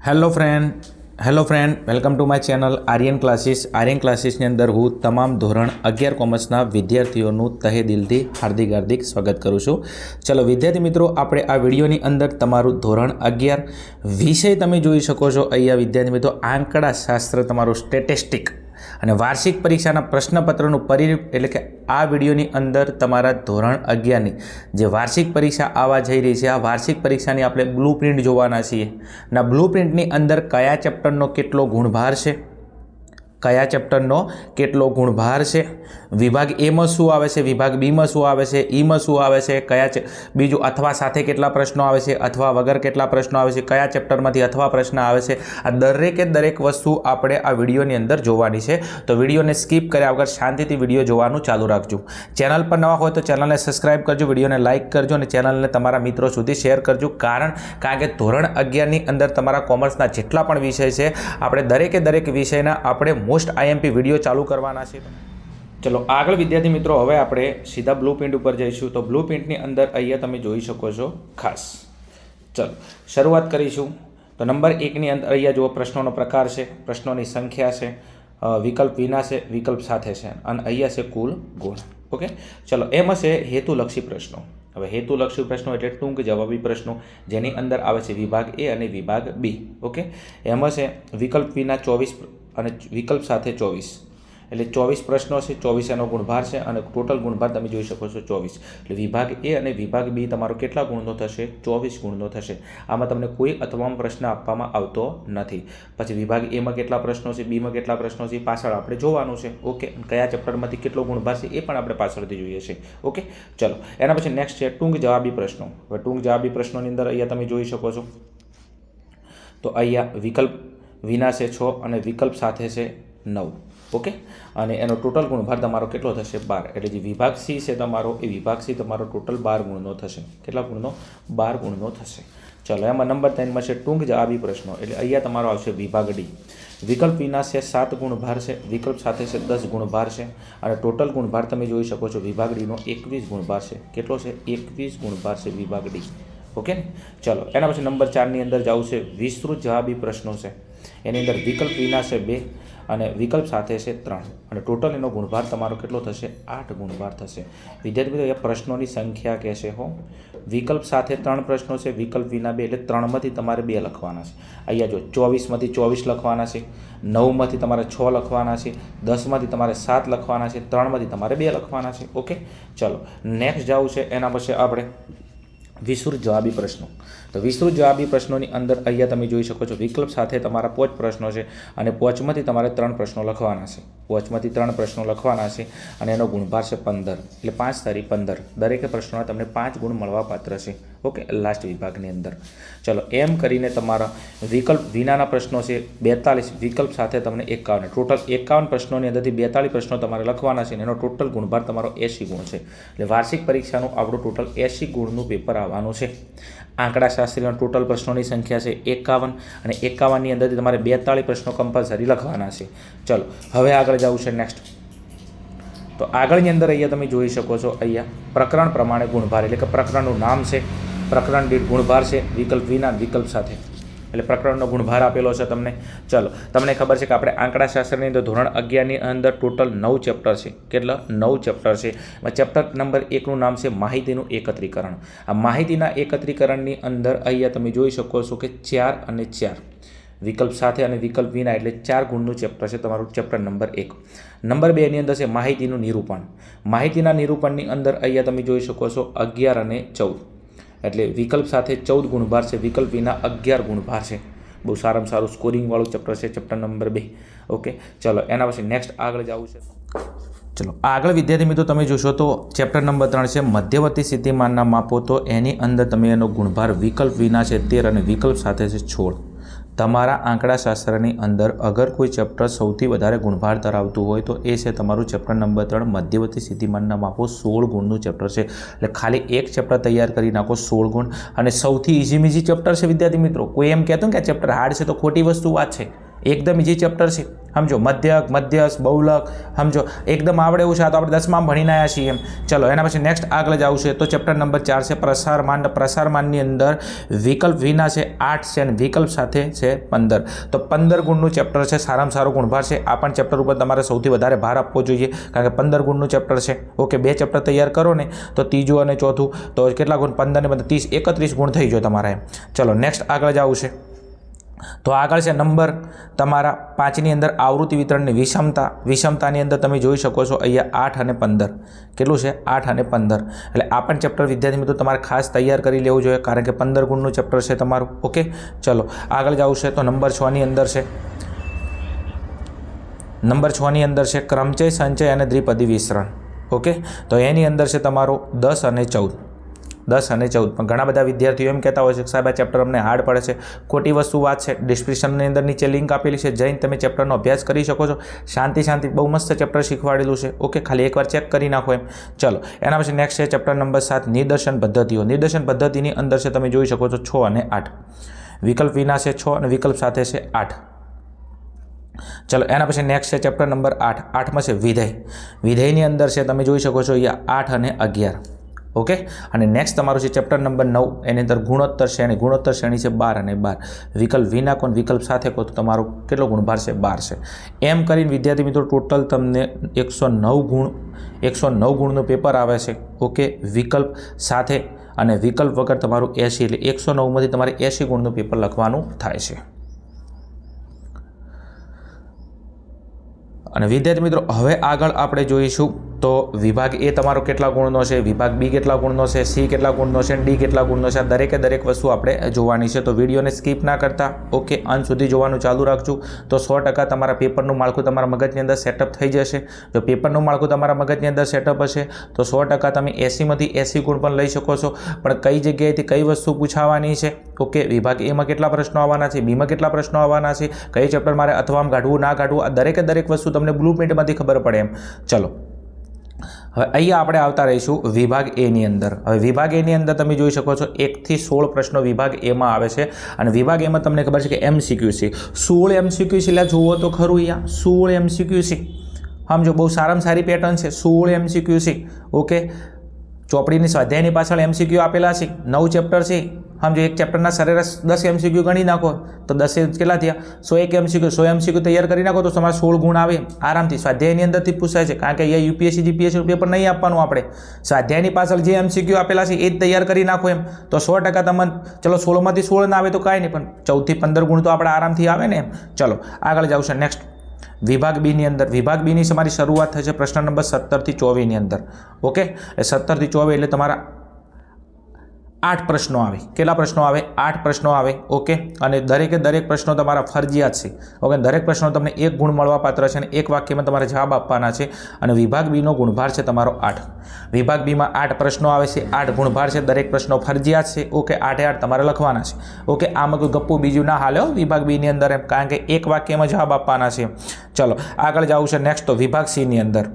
Hello friend welcome to my channel Aryan ક્લાસીસની અંદર હું તમામ ધોરણ 11 કોમર્સના વિદ્યાર્થીઓનું તહે દિલથી હાર્દિક સ્વાગત કરું છું। ચલો વિદ્યાર્થી મિત્રો, આપણે આ વિડીયોની અંદર તમારું ધોરણ 11 વિષય તમે જોઈ શકો છો। અહીંયા વિદ્યાર્થી મિત્રો આંકડાશાસ્ત્ર તમારું સ્ટેટિસ્ટિક અને વાર્ષિક પરીક્ષાના પ્રશ્નપત્રનું પરિરૂપ એટલે કે આ વિડીયોની અંદર તમારા ધોરણ 11ની જે વાર્ષિક પરીક્ષા આવવા જઈ રહી છે, આ વાર્ષિક પરીક્ષાની આપણે બ્લુપ્રિન્ટ જોવાના છીએ। ના બ્લુપ્રિન્ટની અંદર કયા ચેપ્ટરનો કેટલો ગુણભાર છે, કયા ચેપ્ટરનો કેટલો ગુણભાર છે, વિભાગ એમાં શું આવે છે, વિભાગ બીમાં શું આવે છે, ઈમાં શું આવે છે, કયા બીજું અથવા સાથે કેટલા પ્રશ્નો આવે છે, અથવા વગર કેટલા પ્રશ્નો આવે છે, કયા ચેપ્ટરમાંથી અથવા પ્રશ્ન આવે છે, આ દરેક વસ્તુ આપણે આ વિડીયોની અંદર જોવાની છે। તો વિડીયોને સ્કીપ કર્યા વગર શાંતિથી વિડીયો જોવાનું ચાલુ રાખજો। ચેનલ પર નવા હોય તો ચેનલને સબસ્ક્રાઈબ કરજો, વિડીયોને લાઇક કરજો અને ચેનલને તમારા મિત્રો સુધી શેર કરજો। કારણ કે ધોરણ 11ની અંદર તમારા કોમર્સના જેટલા પણ વિષય છે, આપણે દરેક વિષયના આપણે મોસ્ટ આઈએમપી વિડીયો ચાલુ કરવાના છે। ચલો આગળ વિદ્યાર્થી મિત્રો, હવે આપણે સીધા બ્લુપ્રિન્ટ ઉપર જઈશું। તો બ્લુપ્રિન્ટની અંદર અહીંયા તમે જોઈ શકો છો ખાસ। ચલો શરૂઆત કરીશું। તો નંબર 1ની અંદર અહીંયા જુઓ પ્રશ્નોનો પ્રકાર છે, પ્રશ્નોની સંખ્યા છે, વિકલ્પ વિના છે, વિકલ્પ સાથે છે અને અહીંયા છે કુલ ગુણ। ઓકે, ચલો એમાં છે હેતુલક્ષી પ્રશ્નો। હવે હેતુલક્ષી પ્રશ્નો એટલે ટૂંક જવાબી પ્રશ્નો, જેની અંદર આવે છે વિભાગ એ અને વિભાગ બી। ઓકે, એમાં છે વિકલ્પ વિના 24 અને વિકલ્પ સાથે 24 એટલે 24 પ્રશ્નો છે, 24 એનો ગુણભાર છે અને ટોટલ ગુણભાર તમે જોઈ શકો છો 24। એટલે વિભાગ એ અને વિભાગ બી તમારો કેટલા ગુણનો થશે? 24 ગુણનો થશે। આમાં તમને કોઈ અથવામાં પ્રશ્ન આપવામાં આવતો નથી। પછી વિભાગ એમાં કેટલા પ્રશ્નો છે, બીમાં કેટલા પ્રશ્નો છે, પાછળ આપણે જોવાનું છે। ઓકે, કયા ચેપ્ટરમાંથી કેટલો ગુણભાર છે એ પણ આપણે પાછળથી જોઈએ છે। ઓકે, ચલો એના પછી નેક્સ્ટ છે ટૂંક જવાબી પ્રશ્નો। હવે ટૂંક જવાબી પ્રશ્નોની અંદર અહીંયા તમે જોઈ શકો છો, તો અહીંયા વિકલ્પ વિના છે 6 અને વિકલ્પ સાથે છે 9। ઓકે, અને એનો ટોટલ ગુણભાર તમારો કેટલો થશે? 12। એટલે જે વિભાગ સી છે તમારો, એ વિભાગ સી તમારો ટોટલ 12 ગુણનો થશે। કેટલા ગુણનો? 12 ગુણનો થશે। ચલો એમાં નંબર 3માં છે ટૂંક જવાબી પ્રશ્નો, એટલે અહીંયા તમારો આવશે વિભાગ ડી। વિકલ્પ વિના છે 7 ગુણભાર છે, વિકલ્પ સાથે છે 10 ગુણભાર છે અને ટોટલ ગુણભાર તમે જોઈ શકો છો વિભાગ ડીનો 21 ગુણભાર છે। કેટલો છે? 21 ગુણભાર છે વિભાગ ડી। ઓકે ને, ચલો એના પછી નંબર 4ની અંદર જવું છે વિસ્તૃત જવાબી પ્રશ્નો છે, એની અંદર વિકલ્પ વિના છે 2 અને વિકલ્પ સાથે છે 3 અને ટોટલ એનો ગુણભાર તમારો કેટલો થશે? 8 ગુણભાર થશે। વિદ્યાર્થી મિત્રો, એ પ્રશ્નોની સંખ્યા કહેશે હો। વિકલ્પ સાથે 3 પ્રશ્નો છે, વિકલ્પ વિના 2 એટલે 3માંથી તમારે 2 લખવાના છે। અહીંયા જો 24માંથી 24 લખવાના છે, 9માંથી તમારે 6 લખવાના છે, 10માંથી તમારે 7 લખવાના છે, 3માંથી તમારે 2 લખવાના છે। ઓકે, ચલો નેક્સ્ટ જવું છે એના પછી આપણે વિસ્તૃત જવાબી પ્રશ્નો। તો વિસ્તૃત જવાબી પ્રશ્નોની અંદર અહીંયા તમે જોઈ શકો છો વિકલ્પ સાથે તમારા 5 પ્રશ્નો છે અને 5માંથી તમારે 3 પ્રશ્નો લખવાના છે। 5માંથી 3 પ્રશ્નો લખવાના છે અને એનો ગુણભાર છે 15 એટલે 5 તારી 15। દરેક પ્રશ્નોના તમને 5 ગુણ મળવા પાત્ર છે। ઓકે, લાસ્ટ વિભાગની અંદર। ચલો એમ કરીને તમારા વિકલ્પ વિનાના પ્રશ્નો છે 42, વિકલ્પ સાથે તમને 51, ટોટલ 51 પ્રશ્નોની અંદરથી 42 પ્રશ્નો તમારે લખવાના છે અને એનો ટોટલ ગુણભાર તમારો 80 ગુણ છે। એટલે વાર્ષિક પરીક્ષાનું આપણું ટોટલ 80 ગુણનું પેપર આવવાનું છે। આંકડાશાસ્ત્રીના ટોટલ પ્રશ્નોની સંખ્યા છે 51 અને 51ની અંદરથી તમારે 42 પ્રશ્નો કમ્પલસરી લખવાના છે। ચલો હવે આગળ જવું છે નેક્સ્ટ। તો આગળની અંદર અહીંયા તમે જોઈ શકો છો અહીંયા પ્રકરણ પ્રમાણે ગુણભાર એટલે કે પ્રકરણનું નામ છે, પ્રકરણ દીઠ ગુણભાર છે, વિકલ્પ વિના વિકલ્પ સાથે એટલે પ્રકરણનો ગુણભાર આપેલો છે તમને। ચલો તમને ખબર છે કે આપણે આંકડાશાસ્ત્રની અંદર ધોરણ 11ની અંદર ટોટલ 9 ચેપ્ટર છે। કેટલા? 9 ચેપ્ટર છે। ચેપ્ટર નંબર 1નું નામ છે માહિતીનું એકત્રીકરણ। આ માહિતીના એકત્રીકરણની અંદર અહીંયા તમે જોઈ શકો છો કે 4 અને 4 વિકલ્પ સાથે અને વિકલ્પ વિના એટલે 4 ગુણનું ચેપ્ટર છે તમારું ચેપ્ટર નંબર 1। નંબર 2ની અંદર છે માહિતીનું નિરૂપણ। માહિતીના નિરૂપણની અંદર અહીંયા તમે જોઈ શકો છો 11 અને 14 એટલે વિકલ્પ સાથે 14 ગુણભાર છે, વિકલ્પ વિના 11 ગુણભાર છે। બહુ સારામાં સારું સ્કોરિંગવાળું ચેપ્ટર છે, ચેપ્ટર નંબર 2। ઓકે, ચલો એના પછી નેક્સ્ટ આગળ જવું છે। ચલો આગળ વિદ્યાર્થી મિત્રો તમે જોશો તો ચેપ્ટર નંબર 3 છે મધ્યવર્તી સ્થિતિમાનના માપો। તો એની અંદર તમે એનો ગુણભાર વિકલ્પ વિના છે 13 અને વિકલ્પ સાથે છે 16। તમારા આંકડાશાસ્ત્રની અંદર અગર કોઈ ચેપ્ટર સૌથી વધારે ગુણભાર ધરાવતું હોય તો એ છે તમારું ચેપ્ટર નંબર 3 મધ્યવર્તી સ્થિતિમાનના માપો। 16 ગુણનું ચેપ્ટર છે, એટલે ખાલી એક ચેપ્ટર તૈયાર કરી નાખો 16 ગુણ। અને સૌથી ઇઝી ચેપ્ટર છે વિદ્યાર્થી મિત્રો। કોઈ એમ કહેતું કે આ ચેપ્ટર હાર્ડ છે તો ખોટી વસ્તુ વાત છે। एकदम इजी चैप्टर है समझो। मध्यक मध्यस्थ बहुलक समझो एकदम आवड़े एवं है तो આપણે 10માં ભણીને આવ્યા છીએ એમ। चलो एना પછી नेक्स्ट આગળ जाऊँ છે तो चैप्टर नंबर 4 છે પ્રસારમાન। પ્રસારમાનની અંદર વિકલ્પ વિના છે 8 છે અને વિકલ્પ સાથે છે 15। તો 15 ગુણનું ચેપ્ટર છે, સારામાં સારો ગુણભાર છે। આ પણ ચેપ્ટર ઉપર તમારે સૌથી વધારે ભાર આપવો જોઈએ કારણ કે 15 ગુણનું ચેપ્ટર છે। ઓકે, 2 ચેપ્ટર તૈયાર કરો ને તો ત્રીજું અને ચોથું તો કેટલા ગુણ 15 ને 30 31 ગુણ થઈ જાય તમારા એમ। ચલો नेक्स्ट આગળ जाऊँ છે तो आगळ छे नंबर तमारा 5 नी अंदर आवृत्ति वितरणनी विषमता। विषमतानी अंदर तमे जोई शको छो अहींया 8 અને 15 केटલું છે 8 અને 15 એટલે આ પણ ચેप्टर विद्यार्थी मित्रों तमारे खास तैयार करी लेवुं जोईए कारण के 15 गुणનું चेप्टर છે તમારું। ओके, चलो આગળ जाऊँ છે तो नंबर 6 ની અંદર છે नंबर 6 ની અંદર છે क्रमचय संचय અને द्विपदी विसरण। ओके, तो एनी अंदर છે તમારો 10 અને 14 10 અને 14 પણ ઘણા બધા વિદ્યાર્થીઓ એમ કહેતા હોય છે કે સાહેબ આ ચેપ્ટર અમને હાર્ડ પડે છે। ખોટી વસ્તુ વાત છે। ડિસ્ક્રિપ્શનની અંદર નીચે લિંક આપેલી છે, જઈને તમે ચેપ્ટરનો અભ્યાસ કરી શકો છો। શાંતિ બહુ મસ્ત ચેપ્ટર શીખવાડેલું છે। ઓકે, ખાલી એકવાર ચેક કરી નાખો એમ। ચલો એના પછી નેક્સ્ટ છે ચેપ્ટર નંબર 7 નિદર્શન પદ્ધતિઓ। નિદર્શન પદ્ધતિની અંદર છે તમે જોઈ શકો છો 6 અને 8 વિકલ્પ વિના છે 6 અને વિકલ્પ સાથે છે 8। चलो एना पछी नेक्स्ट है चैप्टर नंबर 8। 8 में से विधेय। विधेयनी अंदर से तमे जोई शको छो अहींया 8 અને 11। ओके, અને नेक्स्ट तमारो छे चैप्टर नंबर 9 एनी अंदर गुणोत्तर श्रेणी। गुणोत्तर श्रेणी છે 12 અને 12 विकल्प विना कोण विकल्प साथे को तो तमारो केटलो गुणभार છે 12 છે। एम करीने विद्यार्थी मित्रों टोटल तमने 109 गुणનું पेपर आवे छे। ओके, विकल्प साथे અને विकल्प वगर तमारुं 80 એટલે 109 માંથી તમાरे 80 गुणનું पेपर लखवानुं थाय छे। અને વિદ્યાર્થી મિત્રો હવે આગળ આપણે જોઈશું તો વિભાગ એ તમારો કેટલા ગુણનો છે, વિભાગ બી કેટલા ગુણનો છે, સી કેટલા ગુણનો છે, ડી કેટલા ગુણનો છે। આ દરેકે દરેક વસ્તુ આપણે જોવાની છે। તો વિડીયોને સ્કીપ ના કરતા ઓકે અંત સુધી જોવાનું ચાલુ રાખજો તો 100% તમારા પેપરનું માળખું તમારા મગજની અંદર સેટઅપ થઈ જશે। જો પેપરનું માળખું તમારા મગજની અંદર સેટઅપ હશે તો 100% તમે 80માંથી 80 ગુણ પણ લઈ શકો છો। પણ કઈ જગ્યાએથી કઈ વસ્તુ પૂછાવાની છે, ઓકે, વિભાગ એમાં કેટલા પ્રશ્નો આવવાના છે, બીમાં કેટલા પ્રશ્નો આવવાના છે, કઈ ચેપ્ટર મારે અથવામાં કાઢવું ના કાઢવું, આ દરેકે દરેક વસ્તુ તમને બ્લુપ્રિન્ટમાંથી ખબર પડે એમ। ચલો હવે અહીંયા આપણે આવતા રહીશું વિભાગ એની અંદર। હવે વિભાગ એની અંદર તમે જોઈ શકો છો 1 થી 16 પ્રશ્નો વિભાગ એમાં આવે છે અને વિભાગ એમાં તમને ખબર છે કે MCQ છે 16 MCQ છે। એટલે જુઓ તો ખરું અહીંયા 16 MCQ છે સમજો, બહુ સારામાં સારી પેટર્ન છે 16 MCQ છે। ઓકે, ચોપડીની સ્વાધ્યાયની પાછળ MCQ આપેલા છે, 9 ચેપ્ટર છે સમજો। એક ચેપ્ટરના સરેરાશ 10 MCQ ગણી નાખો તો 10 કેટલા થયા 101 MCQ। 100 MCQ તૈયાર કરી નાખો તો તમારે 16 ગુણ આવે આરામથી। સ્વાધ્યાયની અંદરથી પૂછાય છે કારણ કે અહીંયા UPSC GPSC પેપર નહીં આપવાનું આપણે, સ્વાધ્યાયની પાછળ જે MCQ આપેલા છે એ જ તૈયાર કરી નાખો એમ તો 100% તમને ચલો 16માંથી 16 ના આવે તો કાંઈ નહીં, પણ 14 થી 15 ગુણ તો આપણે આરામથી આવે ને એમ। ચલો આગળ જાઉં છે નેક્સ્ટ विभाग बी ની અંદર। विभाग बी ની તમારી શરૂઆત થશે પ્રશ્ન નંબર 17 થી 24 ની અંદર। ઓકે, 17 થી 24 એટલે તમારા 8 પ્રશ્નો આવે। કેટલા પ્રશ્નો આવે 8 પ્રશ્નો આવે। ઓકે, અને દરેકે દરેક પ્રશ્નો તમારા ફરજિયાત છે। ઓકે, દરેક પ્રશ્નો તમને 1 ગુણ મળવાપાત્ર છે અને એક વાક્યમાં તમારે જવાબ આપવાના છે અને વિભાગ બી નો ગુણભાર છે તમારો 8। વિભાગ બી માં 8 પ્રશ્નો આવે છે, 8 ગુણભાર છે, દરેક પ્રશ્નો ફરજિયાત છે। ઓકે, 8 તમારે લખવાના છે। ઓકે, આમાં કોઈ ગપ્પુ બીજું ના હાલે વિભાગ બી ની અંદર એમ કારણ કે એક વાક્યમાં જવાબ આપવાના છે। ચલો આગળ જાવું છે નેક્સ્ટ તો વિભાગ સી ની અંદર।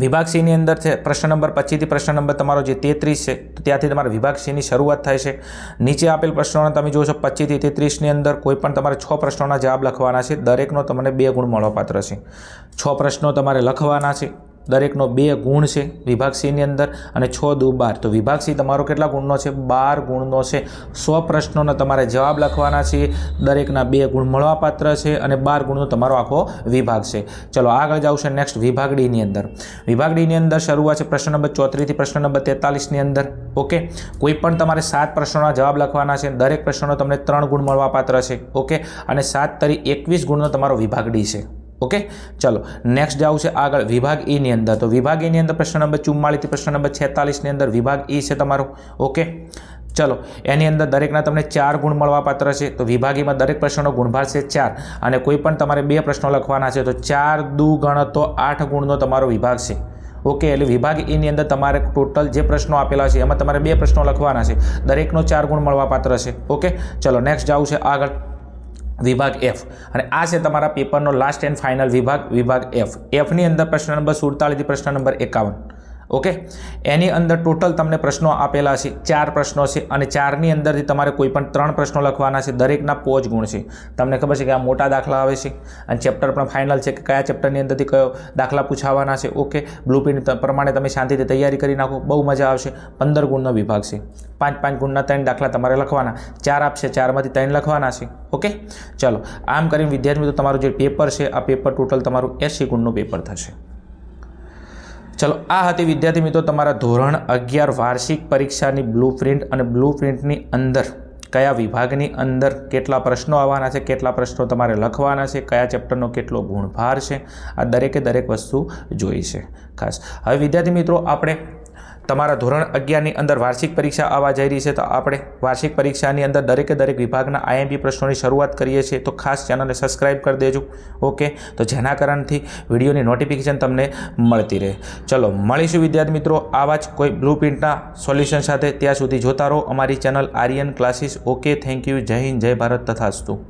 विभाग सी ની અંદર છે પ્રશ્ન નંબર 25 થી પ્રશ્ન નંબર તમારો જે 33 છે તો ત્યાંથી તમારા વિભાગ સી ની શરૂઆત થાય છે। નીચે આપેલ પ્રશ્નોના તમે જોશો 25 થી 33 ની અંદર કોઈ પણ તમારે 6 પ્રશ્નોના જવાબ લખવાના છે, દરેકનો તમને 2 ગુણ મળવાપાત્ર છે। 6 પ્રશ્નો તમારે લખવાના છે, દરેકનો 2 ગુણ છે વિભાગ સી ની અંદર અને 6 દુ 12 તો વિભાગ સી તમારો કેટલા ગુણનો છે 12 ગુણનો છે। 100 પ્રશ્નોના તમારે જવાબ લખવાના છે, દરેકના 2 ગુણ મળવાપાત્ર છે અને 12 ગુણનો તમારો આખો વિભાગ છે। ચલો આગળ જાવ છે નેક્સ્ટ વિભાગ ડી ની અંદર। વિભાગ ડી ની અંદર શરૂઆત છે પ્રશ્ન નંબર 34 થી પ્રશ્ન નંબર 43 ની અંદર। ઓકે, કોઈ પણ તમારે 7 પ્રશ્નોના જવાબ લખવાના છે, દરેક પ્રશ્નનો તમને 3 ગુણ મળવાપાત્ર છે। ઓકે, અને 7 તરી 21 ગુણનો તમારો વિભાગ ડી છે। ओके, चलो नेक्स्ट जाऊँ से आगे विभाग ई नी अंदर। तो विभाग ई नी अंदर प्रश्न नंबर 44 थी प्रश्न नंबर 46 नी अंदर विभाग ई से तमारो। ओके, चलो एनी अंदर दरेकना तमने 4 गुण मळवापात्र छे तो विभाग ई में दरेक प्रश्नों गुणभार से 4 अने कोईपण तमारे 2 प्रश्नों लखवाना छे तो 4 दू गण तो 8 गुणनो तमारो विभाग छे। ओके, एटले विभाग ई नी अंदर तमारे टोटल जे प्रश्नों आपेला छे एमां तमारे 2 प्रश्नों लखवाना छे, दरेकनो 4 गुण मळवापात्र छे। ओके, चलो नेक्स्ट जाऊँ छे आगळ विभाग एफ અને આ છે તમારા પેપરનો લાસ્ટ એન્ડ ફાઇનલ વિભાગ, વિભાગ એફ। એફની અંદર પ્રશ્ન નંબર 47 થી પ્રશ્ન નંબર 51 ઓકે, એની અંદર ટોટલ તમને પ્રશ્નો આપેલા છે, 4 પ્રશ્નો છે અને 4ની અંદરથી તમારે કોઈ પણ 3 પ્રશ્નો લખવાના છે. દરેકના 5 ગુણ છે. તમને ખબર છે કે આ મોટા દાખલા આવે છે અને ચેપ્ટર પણ ફાઇનલ છે કે કયા ચેપ્ટરની અંદરથી કયો દાખલા પૂછાવાના છે. ઓકે, બ્લુપ્રિન્ટ પ્રમાણે તમે શાંતિથી તૈયારી કરી નાખો, બહુ મજા આવશે. 15 ગુણનો વિભાગ છે. 5-5 ગુણના 3 દાખલા તમારે લખવાના, 4 આપશે, 4માંથી 3 લખવાના છે. ઓકે, ચલો આમ કરીને વિદ્યાર્થી મિત્રો તમારું જે પેપર છે આ પેપર ટોટલ તમારું 80 ગુણનું પેપર થશે. ચલો, આ હતી વિદ્યાર્થી મિત્રો તમારા ધોરણ 11 વાર્ષિક પરીક્ષાની બ્લુપ્રિન્ટ અને બ્લુપ્રિન્ટની અંદર કયા વિભાગની અંદર કેટલા પ્રશ્નો આવવાના છે, કેટલા પ્રશ્નો તમારે લખવાના છે, કયા ચેપ્ટરનો કેટલો ગુણભાર છે, આ દરેકે દરેક વસ્તુ જોઈ છે ખાસ. હવે વિદ્યાર્થી મિત્રો આપણે તમારા ધોરણ 11ની અંદર વાર્ષિક પરીક્ષા આવવા જઈ રહી છે, તો આપણે વાર્ષિક પરીક્ષાની અંદર દરેકે દરેક વિભાગના આઈએમપી પ્રશ્નોની શરૂઆત કરીએ છીએ. તો ખાસ ચેનલને સબસ્ક્રાઈબ કરી દેજો. ઓકે, તો જેના કારણથી વિડીયોની નોટિફિકેશન તમને મળતી રહે. ચલો મળીશું વિદ્યાર્થી મિત્રો આવા જ કોઈ બ્લુપ્રિન્ટના સોલ્યુશન સાથે. ત્યાં સુધી જોતા રહો અમારી channel Aryan classes. Okay, thank you. જય હિન્દ, જય ભારત, તથાસ્તુ.